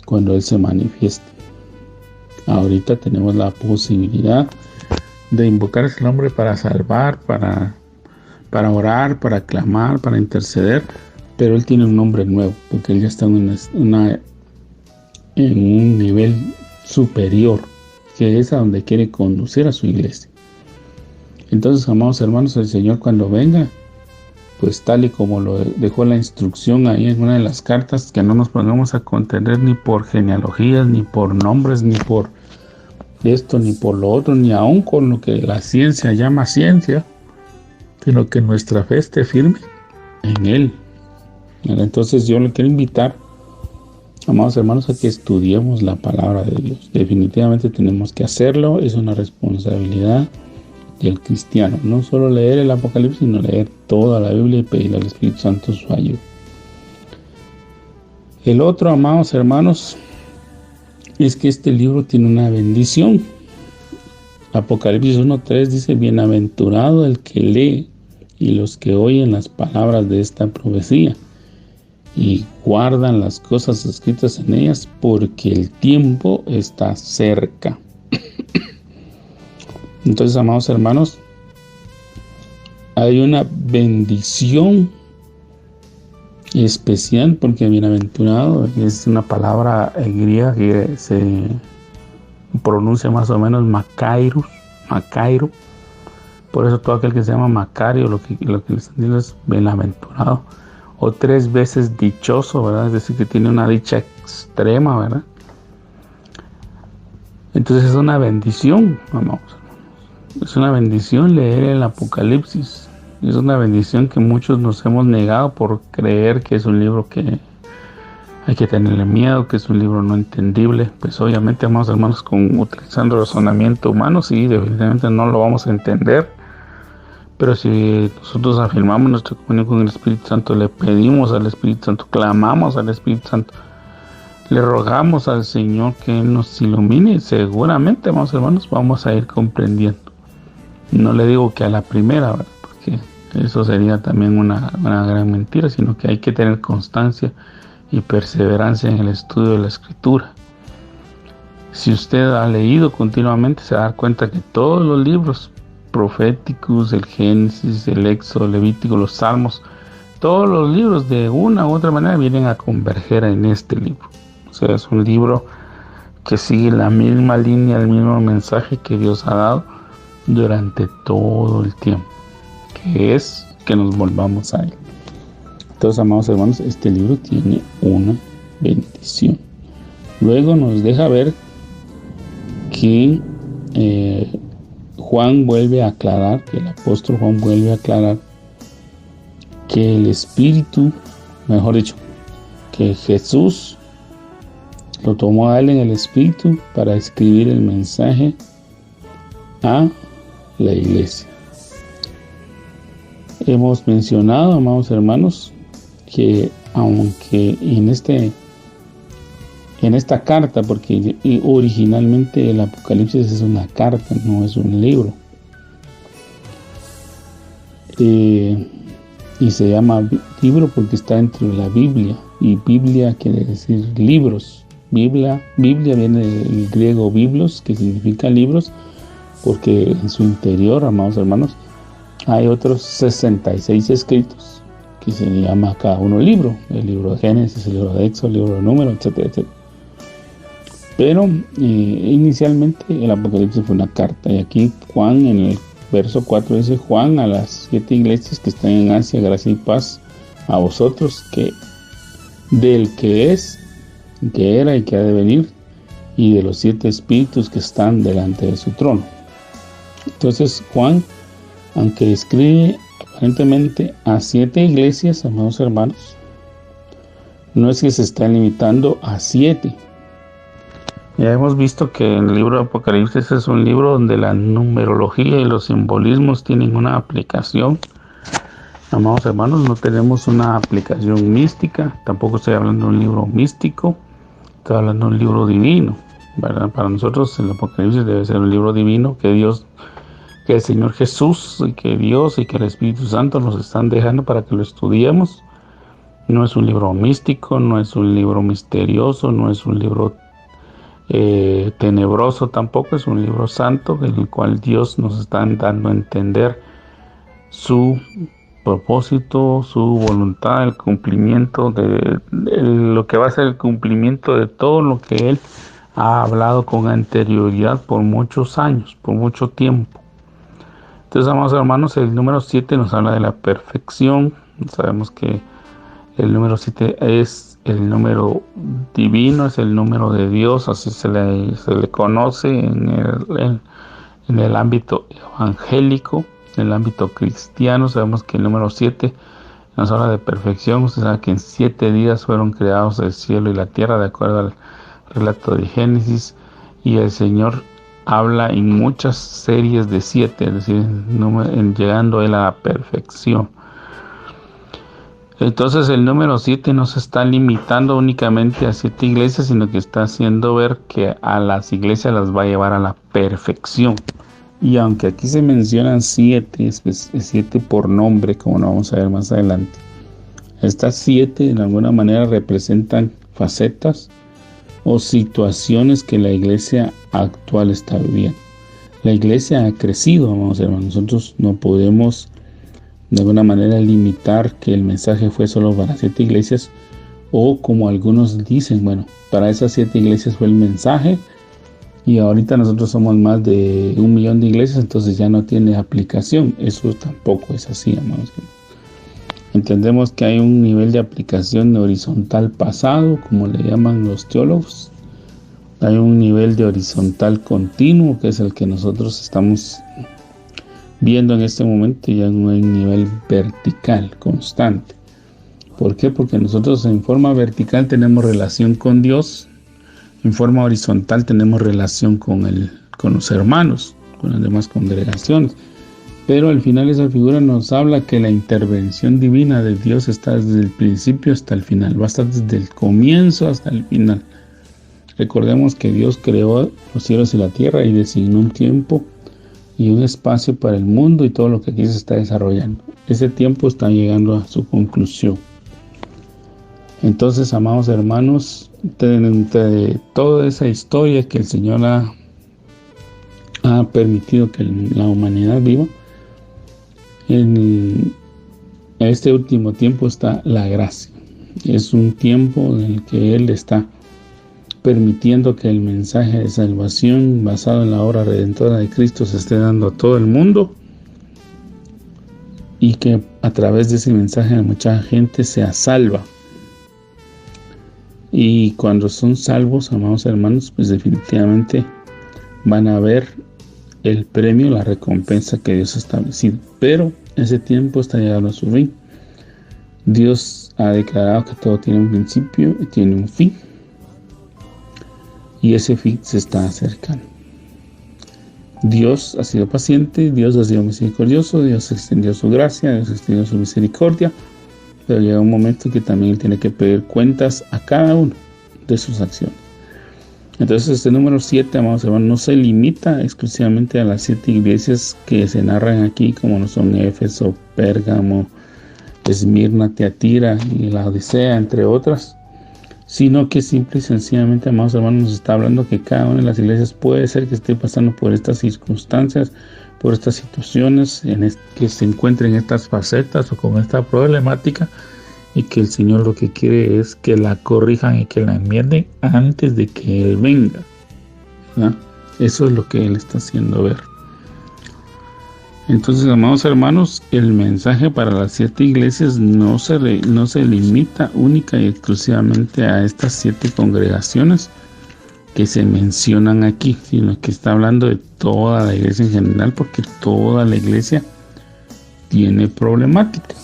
cuando Él se manifieste. Ahorita tenemos la posibilidad de invocar ese nombre para salvar, para orar, para clamar, para interceder, pero Él tiene un nombre nuevo, porque Él ya está en un nivel superior, que es a donde quiere conducir a su iglesia. Entonces, amados hermanos, el Señor cuando venga, pues tal y como lo dejó la instrucción ahí en una de las cartas, que no nos pongamos a contender ni por genealogías, ni por nombres, ni por esto, ni por lo otro, ni aún con lo que la ciencia llama ciencia, sino que nuestra fe esté firme en Él. Entonces yo le quiero invitar, amados hermanos, a que estudiemos la palabra de Dios. Definitivamente tenemos que hacerlo, es una responsabilidad del cristiano. No solo leer el Apocalipsis, sino leer toda la Biblia y pedirle al Espíritu Santo su ayuda. El otro, amados hermanos, es que este libro tiene una bendición. Apocalipsis 1:3 dice: bienaventurado el que lee y los que oyen las palabras de esta profecía y guardan las cosas escritas en ellas, porque el tiempo está cerca. Entonces, amados hermanos, hay una bendición especial, porque bienaventurado es una palabra griega que se pronuncia más o menos Macairo. Por eso todo aquel que se llama Macario, lo que le están diciendo es bienaventurado, o 3 veces dichoso, ¿verdad? Es decir, que tiene una dicha extrema, ¿verdad? Entonces es una bendición, amados hermanos. Es una bendición leer el Apocalipsis. Es una bendición que muchos nos hemos negado por creer que es un libro que hay que tenerle miedo, que es un libro no entendible. Pues obviamente, amados hermanos, utilizando razonamiento humano, sí, definitivamente no lo vamos a entender. Pero si nosotros afirmamos nuestra comunión con el Espíritu Santo, le pedimos al Espíritu Santo, clamamos al Espíritu Santo, le rogamos al Señor que Él nos ilumine, seguramente, amados hermanos, vamos a ir comprendiendo. No le digo que a la primera, ¿verdad? Porque eso sería también una gran mentira, sino que hay que tener constancia y perseverancia en el estudio de la Escritura. Si usted ha leído continuamente, se va a dar cuenta que todos los libros proféticos, el Génesis, el Éxodo, el Levítico, los Salmos, todos los libros de una u otra manera vienen a converger en este libro. O sea, es un libro que sigue la misma línea, el mismo mensaje que Dios ha dado durante todo el tiempo, que es que nos volvamos a Él. Entonces, amados hermanos, este libro tiene una bendición. Luego nos deja ver que Juan vuelve a aclarar, que el apóstol Juan vuelve a aclarar que el Espíritu, mejor dicho, que Jesús lo tomó a él en el Espíritu para escribir el mensaje a la iglesia. Hemos mencionado, amados hermanos, que aunque en esta carta, porque originalmente el Apocalipsis es una carta, no es un libro, y se llama libro porque está dentro de la Biblia, y Biblia quiere decir libros. Biblia viene del griego biblos, que significa libros, porque en su interior, amados hermanos, hay otros 66 escritos que se llama cada uno libro: el libro de Génesis, el libro de Éxodo, el libro de Números, etcétera, etcétera. Pero inicialmente el Apocalipsis fue una carta, y aquí Juan en el verso 4 dice: Juan, a las 7 iglesias que están en Asia, gracia y paz a vosotros, que del que es, que era y que ha de venir, y de los 7 espíritus que están delante de su trono. Entonces Juan, aunque escribe aparentemente a 7 iglesias, amados hermanos, no es que se está limitando a 7. Ya hemos visto que el libro de Apocalipsis es un libro donde la numerología y los simbolismos tienen una aplicación. Amados hermanos, no tenemos una aplicación mística, tampoco estoy hablando de un libro místico, estoy hablando de un libro divino, ¿verdad? Para nosotros el Apocalipsis debe ser un libro divino que Dios, que el Señor Jesús, y que Dios y que el Espíritu Santo nos están dejando para que lo estudiemos. No es un libro místico, no es un libro misterioso, no es un libro tenebroso tampoco, es un libro santo en el cual Dios nos está dando a entender su propósito, su voluntad, el cumplimiento de lo que va a ser el cumplimiento de todo lo que Él ha hablado con anterioridad por muchos años, por mucho tiempo. Entonces, amados hermanos, el número 7 nos habla de la perfección. Sabemos que el número 7 es el número divino, es el número de Dios, así se le conoce en el ámbito evangélico, en el ámbito cristiano. Sabemos que el número 7 nos habla de perfección. Usted sabe que en 7 días fueron creados el cielo y la tierra, de acuerdo al relato de Génesis, y el Señor habla en muchas series de 7, es decir, llegando él a la perfección. Entonces el número 7 no se está limitando únicamente a 7 iglesias, sino que está haciendo ver que a las iglesias las va a llevar a la perfección. Y aunque aquí se mencionan 7, es 7 por nombre, como lo vamos a ver más adelante, estas 7 de alguna manera representan facetas o situaciones que la iglesia actual está viviendo. La iglesia ha crecido, vamos a ver, nosotros no podemos de alguna manera limitar que el mensaje fue solo para 7 iglesias, o como algunos dicen, bueno, para esas 7 iglesias fue el mensaje y ahorita nosotros somos más de 1 millón de iglesias, entonces ya no tiene aplicación. Eso tampoco es así, amados. Entendemos que hay un nivel de aplicación de horizontal pasado, como le llaman los teólogos. Hay un nivel de horizontal continuo, que es el que nosotros estamos viendo en este momento, y en un nivel vertical, constante. ¿Por qué? Porque nosotros en forma vertical tenemos relación con Dios, en forma horizontal tenemos relación con los hermanos, con las demás congregaciones. Pero al final esa figura nos habla que la intervención divina de Dios está desde el principio hasta el final, va a estar desde el comienzo hasta el final. Recordemos que Dios creó los cielos y la tierra y designó un tiempo y un espacio para el mundo y todo lo que aquí se está desarrollando. Ese tiempo está llegando a su conclusión. Entonces, amados hermanos, entre toda esa historia que el Señor ha permitido que la humanidad viva, en este último tiempo está la gracia. Es un tiempo en el que Él está permitiendo que el mensaje de salvación basado en la obra redentora de Cristo se esté dando a todo el mundo, y que a través de ese mensaje mucha gente sea salva. Y cuando son salvos, amados hermanos, pues definitivamente van a ver el premio, la recompensa que Dios ha establecido. Pero ese tiempo está llegando a su fin. Dios ha declarado que todo tiene un principio y tiene un fin. Y ese fin se está acercando. Dios ha sido paciente, Dios ha sido misericordioso, Dios extendió su gracia, Dios extendió su misericordia. Pero llega un momento que también tiene que pedir cuentas a cada uno de sus acciones. Entonces este número 7, amados hermanos, no se limita exclusivamente a las 7 iglesias que se narran aquí, como no son Éfeso, Pérgamo, Esmirna, Tiatira y la Odisea, entre otras, sino que simple y sencillamente, amados hermanos, nos está hablando que cada una de las iglesias puede ser que esté pasando por estas circunstancias, por estas situaciones, que se encuentren en estas facetas o con esta problemática, y que el Señor lo que quiere es que la corrijan y que la enmienden antes de que Él venga, ¿verdad? Eso es lo que Él está haciendo ver. Entonces, amados hermanos, el mensaje para las 7 iglesias no se limita única y exclusivamente a estas 7 congregaciones que se mencionan aquí, sino que está hablando de toda la iglesia en general, porque toda la iglesia tiene problemática,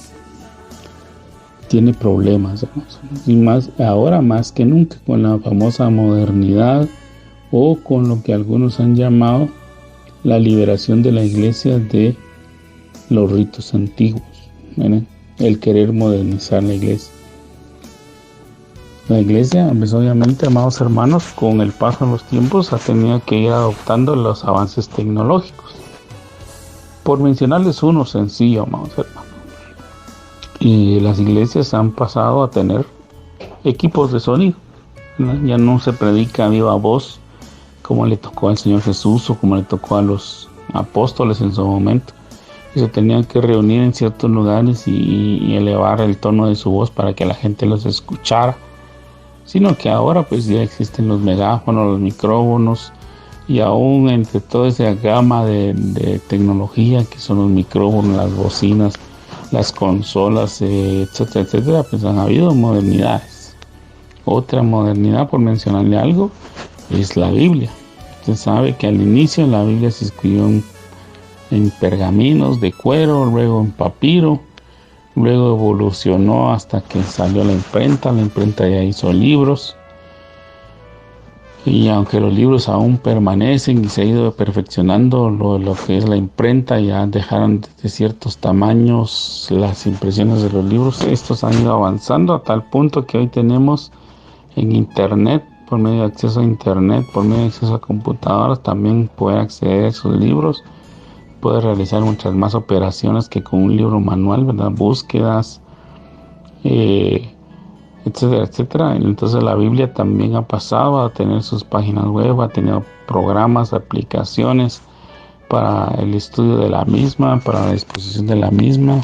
tiene problemas, hermanos, y más ahora más que nunca con la famosa modernidad, o con lo que algunos han llamado la liberación de la iglesia de los ritos antiguos, ¿verdad? El querer modernizar la iglesia. La iglesia, pues obviamente, amados hermanos, con el paso de los tiempos ha tenido que ir adoptando los avances tecnológicos. Por mencionarles uno sencillo, amados hermanos, y las iglesias han pasado a tener equipos de sonido, ¿verdad? Ya no se predica a viva voz como le tocó al Señor Jesús o como le tocó a los apóstoles en su momento, que se tenían que reunir en ciertos lugares y elevar el tono de su voz para que la gente los escuchara, sino que ahora pues ya existen los megáfonos, los micrófonos, y aún entre toda esa gama de tecnología que son los micrófonos, las bocinas, las consolas, etcétera, etcétera, pues han habido modernidades. Otra modernidad, por mencionarle algo, es la Biblia. Usted sabe que al inicio la Biblia se escribió en pergaminos de cuero, luego en papiro, luego evolucionó hasta que salió la imprenta ya hizo libros, Y aunque los libros aún permanecen y se ha ido perfeccionando lo que es la imprenta, ya dejaron de ciertos tamaños las impresiones de los libros. Estos han ido avanzando a tal punto que hoy tenemos en internet, por medio de acceso a internet, por medio de acceso a computadoras, también poder acceder a esos libros, poder realizar muchas más operaciones que con un libro manual, ¿verdad? Búsquedas, etcétera, etcétera. Entonces la Biblia también ha pasado a tener sus páginas web, ha tenido programas, aplicaciones para el estudio de la misma, para la disposición de la misma.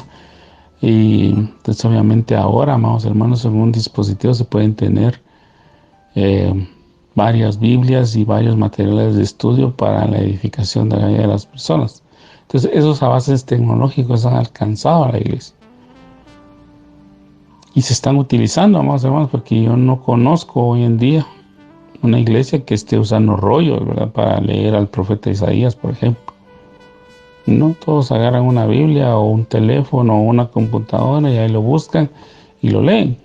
Y entonces obviamente ahora, amados hermanos, en un dispositivo se pueden tener varias Biblias y varios materiales de estudio para la edificación de la vida de las personas. Entonces esos avances tecnológicos han alcanzado a la iglesia y se están utilizando, amados hermanos, porque yo no conozco hoy en día una iglesia que esté usando rollos, ¿verdad?, para leer al profeta Isaías, por ejemplo. No, todos agarran una Biblia o un teléfono o una computadora y ahí lo buscan y lo leen.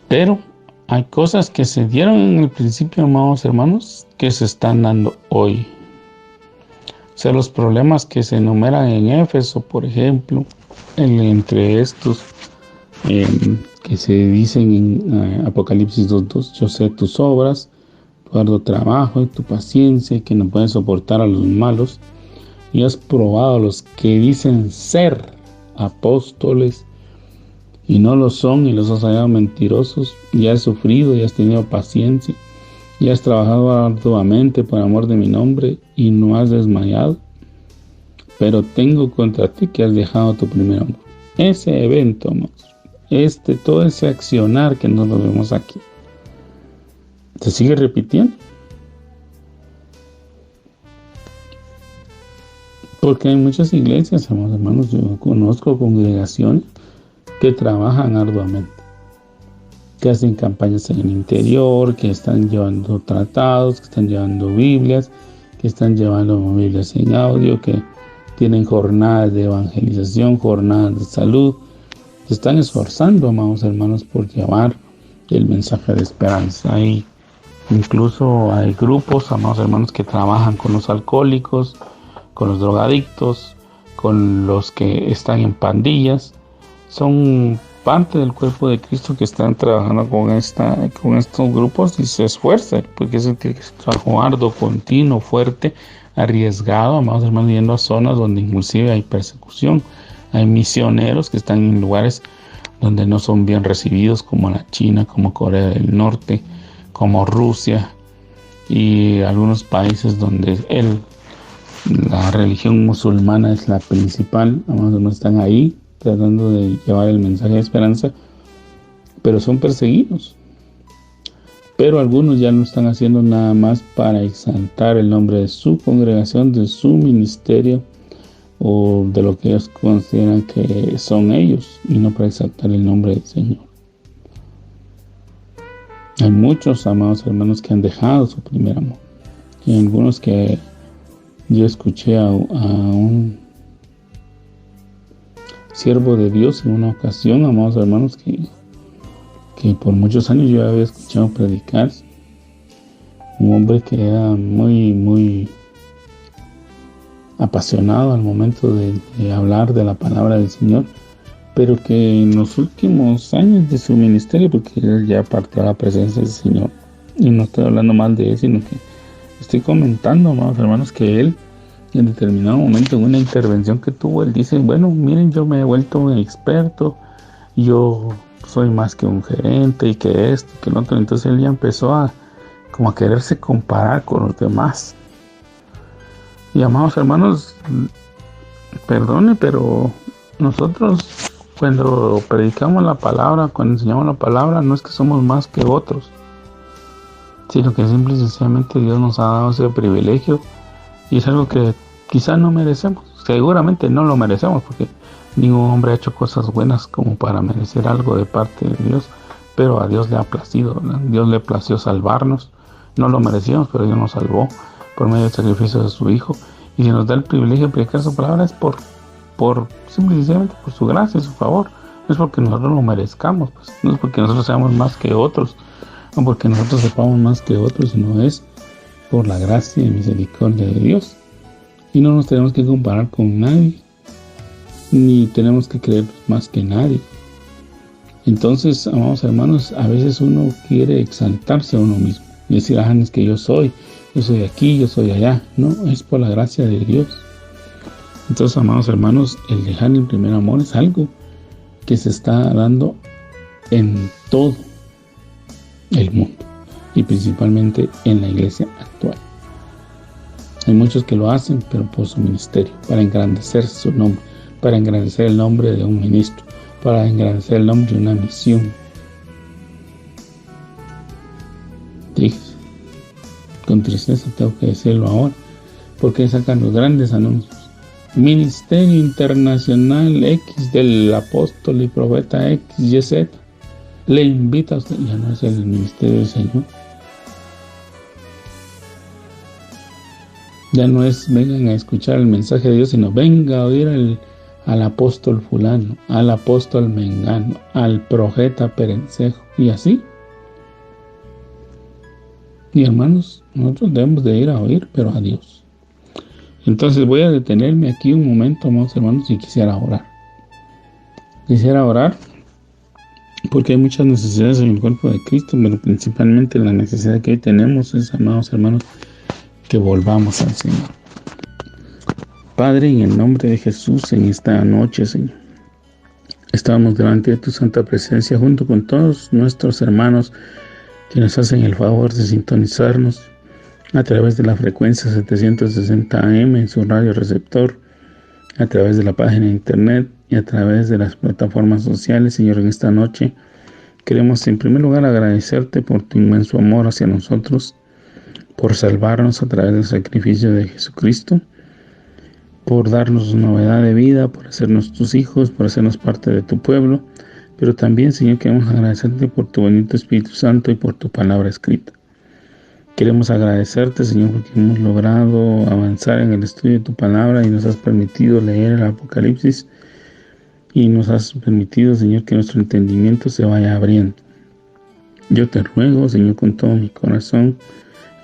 Pero hay cosas que se dieron en el principio, amados hermanos, que se están dando hoy. O sea, los problemas que se enumeran en Éfeso, por ejemplo, entre estos que se dicen en Apocalipsis 2:2, yo sé tus obras, tu arduo trabajo y tu paciencia, que no puedes soportar a los malos, y has probado a los que dicen ser apóstoles y no lo son, y los has hallado mentirosos, y has sufrido y has tenido paciencia, y has trabajado arduamente por amor de mi nombre, y no has desmayado. Pero tengo contra ti que has dejado tu primer amor. Ese evento, amados, todo ese accionar que nos lo vemos aquí, se sigue repitiendo. Porque hay muchas iglesias, amados hermanos, yo conozco congregaciones que trabajan arduamente, que hacen campañas en el interior, que están llevando tratados, que están llevando Biblias, que están llevando Biblias en audio, que tienen jornadas de evangelización, jornadas de salud. Se están esforzando, amados hermanos, por llevar el mensaje de esperanza. Incluso hay grupos, amados hermanos, que trabajan con los alcohólicos, con los drogadictos, con los que están en pandillas. Son parte del cuerpo de Cristo que están trabajando con estos grupos y se esfuerzan, porque es un trabajo arduo, continuo, fuerte, arriesgado, amados hermanos, yendo a zonas donde inclusive hay persecución. Hay misioneros que están en lugares donde no son bien recibidos, como la China, como Corea del Norte, como Rusia y algunos países donde la religión musulmana es la principal. Amados hermanos, están ahí tratando de llevar el mensaje de esperanza, pero son perseguidos. Pero algunos ya no están haciendo nada más para exaltar el nombre de su congregación, de su ministerio o de lo que ellos consideran que son ellos, y no para exaltar el nombre del Señor. Hay muchos, amados hermanos, que han dejado su primer amor. Y algunos que yo escuché a un siervo de Dios en una ocasión, amados hermanos, que por muchos años yo había escuchado predicar. Un hombre que era muy, muy apasionado al momento de hablar de la palabra del Señor, pero que en los últimos años de su ministerio, porque él ya partió a la presencia del Señor, y no estoy hablando mal de él, sino que estoy comentando, amados hermanos, que él en determinado momento, en una intervención que tuvo, él dice: bueno, miren, yo me he vuelto un experto, yo soy más que un gerente, y que esto, que lo otro. Entonces él ya empezó a quererse comparar con los demás. Y amados hermanos, perdone, pero nosotros cuando predicamos la palabra, cuando enseñamos la palabra, no es que somos más que otros, sino que simple y sencillamente Dios nos ha dado ese privilegio, y es algo que quizás no merecemos. Seguramente no lo merecemos, porque ningún hombre ha hecho cosas buenas como para merecer algo de parte de Dios, pero a Dios le ha placido, ¿verdad? Dios le plació salvarnos. No lo merecíamos, pero Dios nos salvó por medio del sacrificio de su Hijo, y si nos da el privilegio de predicar su palabra es por simplemente por su gracia y su favor. No es porque nosotros lo merezcamos, pues. No es porque nosotros seamos más que otros, no porque nosotros sepamos más que otros, sino es por la gracia y misericordia de Dios. Y no nos tenemos que comparar con nadie, ni tenemos que creer más que nadie. Entonces, amados hermanos, a veces uno quiere exaltarse a uno mismo y decir, es que yo soy aquí, yo soy allá. No, es por la gracia de Dios. Entonces, amados hermanos, el dejar el primer amor es algo que se está dando en todo el mundo y principalmente en la iglesia actual. Hay muchos que lo hacen, pero por su ministerio, para engrandecer su nombre, para engrandecer el nombre de un ministro, para engrandecer el nombre de una misión. Triste. Con tristeza tengo que decirlo ahora, porque sacan los grandes anuncios. Ministerio Internacional X del apóstol y profeta XYZ le invita a usted. Ya no es el ministerio del Señor. Ya no es vengan a escuchar el mensaje de Dios, sino venga a oír al apóstol fulano, al apóstol mengano, al profeta perencejo, y así. Y hermanos, nosotros debemos de ir a oír, pero a Dios. Entonces voy a detenerme aquí un momento, amados hermanos, y quisiera orar. Quisiera orar porque hay muchas necesidades en el cuerpo de Cristo, pero principalmente la necesidad que hoy tenemos es, amados hermanos, que volvamos al Señor. Padre, en el nombre de Jesús, en esta noche, Señor, estamos delante de tu santa presencia junto con todos nuestros hermanos que nos hacen el favor de sintonizarnos a través de la frecuencia 760 AM en su radio receptor, a través de la página de internet y a través de las plataformas sociales. Señor, en esta noche queremos en primer lugar agradecerte por tu inmenso amor hacia nosotros, por salvarnos a través del sacrificio de Jesucristo, por darnos novedad de vida, por hacernos tus hijos, por hacernos parte de tu pueblo, pero también, Señor, queremos agradecerte por tu bonito Espíritu Santo y por tu palabra escrita. Queremos agradecerte, Señor, porque hemos logrado avanzar en el estudio de tu palabra y nos has permitido leer el Apocalipsis y nos has permitido, Señor, que nuestro entendimiento se vaya abriendo. Yo te ruego, Señor, con todo mi corazón,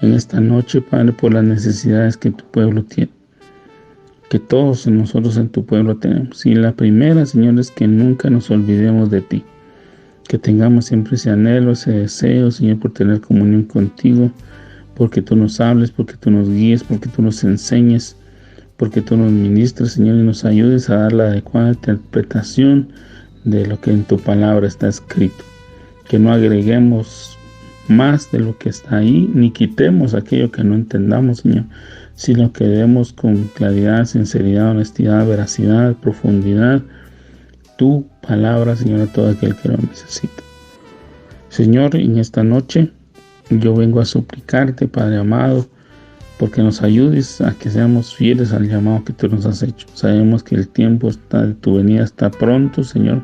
en esta noche, Padre, por las necesidades que tu pueblo tiene, que todos nosotros en tu pueblo tenemos. Y la primera, Señor, es que nunca nos olvidemos de ti, que tengamos siempre ese anhelo, ese deseo, Señor, por tener comunión contigo, porque tú nos hables, porque tú nos guíes, porque tú nos enseñes, porque tú nos ministres, Señor, y nos ayudes a dar la adecuada interpretación de lo que en tu palabra está escrito. Que no agreguemos más de lo que está ahí, ni quitemos aquello que no entendamos, Señor, sino que demos con claridad, sinceridad, honestidad, veracidad, profundidad, tu palabra, Señor, a todo aquel que lo necesita. Señor, en esta noche yo vengo a suplicarte, Padre amado, porque nos ayudes a que seamos fieles al llamado que tú nos has hecho. Sabemos que el tiempo de tu venida está pronto, Señor.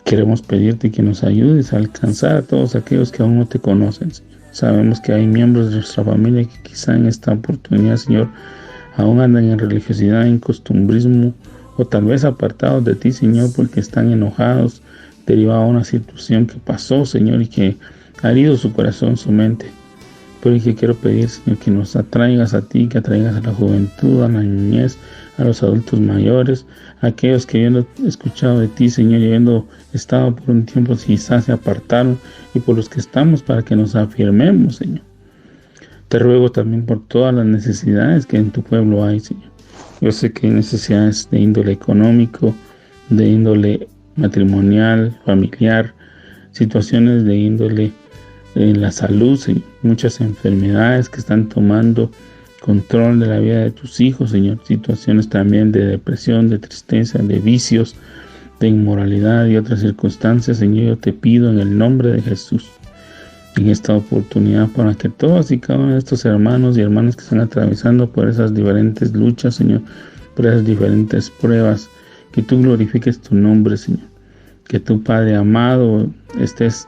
Queremos pedirte que nos ayudes a alcanzar a todos aquellos que aún no te conocen, Señor. Sabemos que hay miembros de nuestra familia que quizá en esta oportunidad, Señor, aún andan en religiosidad, en costumbrismo, o tal vez apartados de ti, Señor, porque están enojados, derivado a una situación que pasó, Señor, y que ha herido su corazón, su mente. Pero que quiero pedir, Señor, que nos atraigas a ti, que atraigas a la juventud, a la niñez, a los adultos mayores, a aquellos que habiendo escuchado de ti, Señor, y habiendo estado por un tiempo quizás se apartaron, y por los que estamos, para que nos afirmemos, Señor. Te ruego también por todas las necesidades que en tu pueblo hay, Señor. Yo sé que hay necesidades de índole económico, de índole matrimonial, familiar, situaciones de índole en la salud, Señor. Muchas enfermedades que están tomando control de la vida de tus hijos, Señor. Situaciones también de depresión, de tristeza, de vicios, de inmoralidad y otras circunstancias, Señor. Yo te pido en el nombre de Jesús, en esta oportunidad, para que todos y cada uno de estos hermanos y hermanas que están atravesando por esas diferentes luchas, Señor, por esas diferentes pruebas, que tú glorifiques tu nombre, Señor. Que tu Padre amado estés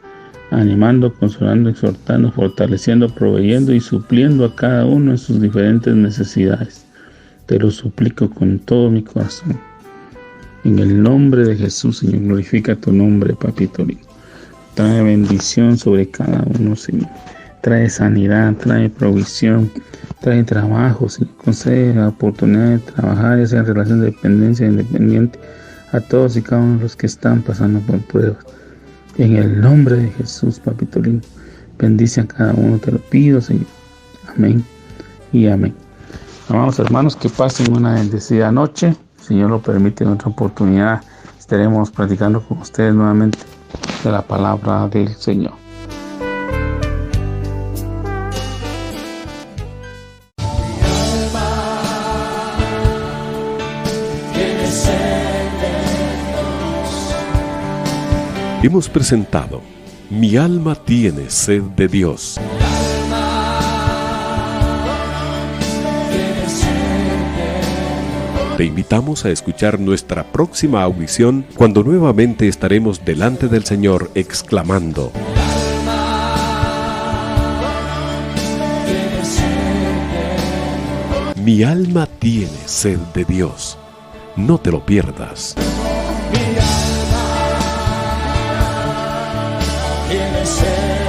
animando, consolando, exhortando, fortaleciendo, proveyendo y supliendo a cada uno de sus diferentes necesidades. Te lo suplico con todo mi corazón. En el nombre de Jesús, Señor, glorifica tu nombre, papito lindo. Trae bendición sobre cada uno, Señor. Trae sanidad, trae provisión, trae trabajo, Señor. Concede la oportunidad de trabajar, esa relación de dependencia independiente a todos y cada uno de los que están pasando por pruebas. En el nombre de Jesús, Papito lindo, bendice a cada uno, te lo pido, Señor. Amén y amén. Amados hermanos, que pasen una bendecida noche. Si Señor lo permite, en otra oportunidad estaremos platicando con ustedes nuevamente de la palabra del Señor. Hemos presentado Mi alma tiene sed de Dios. Te invitamos a escuchar nuestra próxima audición cuando nuevamente estaremos delante del Señor exclamando: Mi alma tiene sed de Dios. No te lo pierdas. Tiene sed.